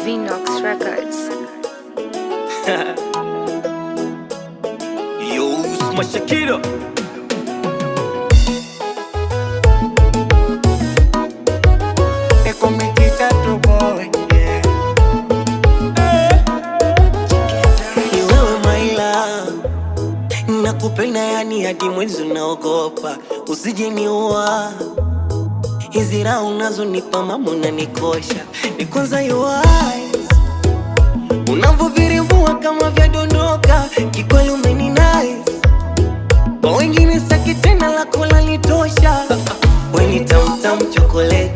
Vinox Records. Yo, smash Shakira. They call me Tita to boy, yeah. Ni wewe my love, nakupenda yani hadi mwenzi unaogopa. Usije niua, hizi raha unazonipa mama unanikosha. Ni kwanza your eyes, unavyovirivua kama vyadondoka. Kikweli umeni nice, kwa wengine sitaki tena, lako lanitosha. We ni tam chocolate,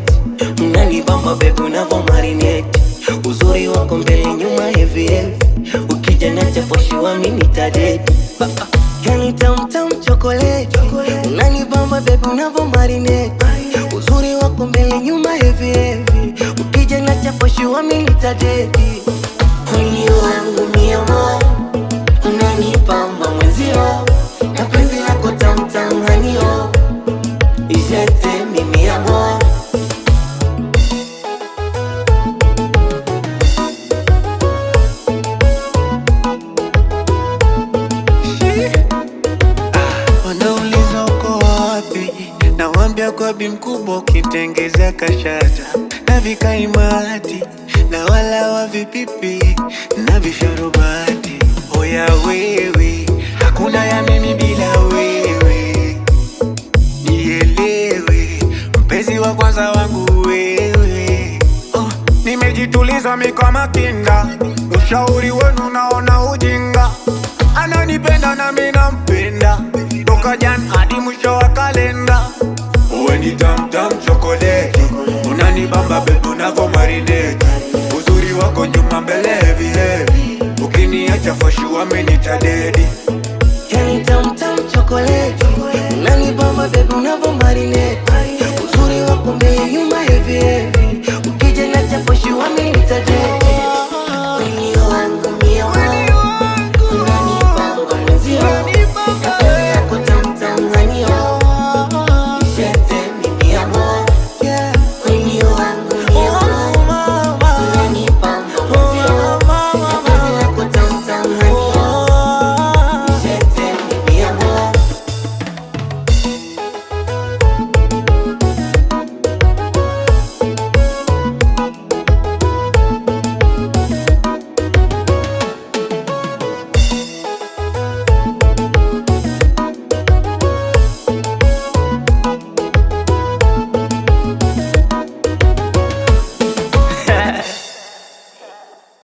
unanibamba baby unavyo marinate. Uzuri wako mbele nyuma heavy heavy, ukija nacha for sure mimi nitadate. Yani tam chocolate, unanibamba baby unavyo marinate. Uzuri wako mbele nyuma heavy heavy, ukija nacha for sure mimi nitadate. Kweli wangu mi amor, unanibamba mwenzio, na penzi lako tam hanio. Ijete mimi amor, Wanauliza uko wapi, nawambia kwa bi mkubwa ukitengezea kashata na vikaimati na wala wa vipipi na visharubati. Oya wewe, hakuna ya mimi bila wewe, nielewe mpenzi wa kwanza wangu wewe. Nimejituliza mikama kinda, ushauri wenu naona ujinga. Ananipenda na mimi nampenda, toka jana hadi mwisho wa kalenda. Uwe ni tam chocolate, unanibamba baby unavyo marinate. Uzuri wako nyuma mbele heavy heavy, ukiniacha for sure mimi nitadedi.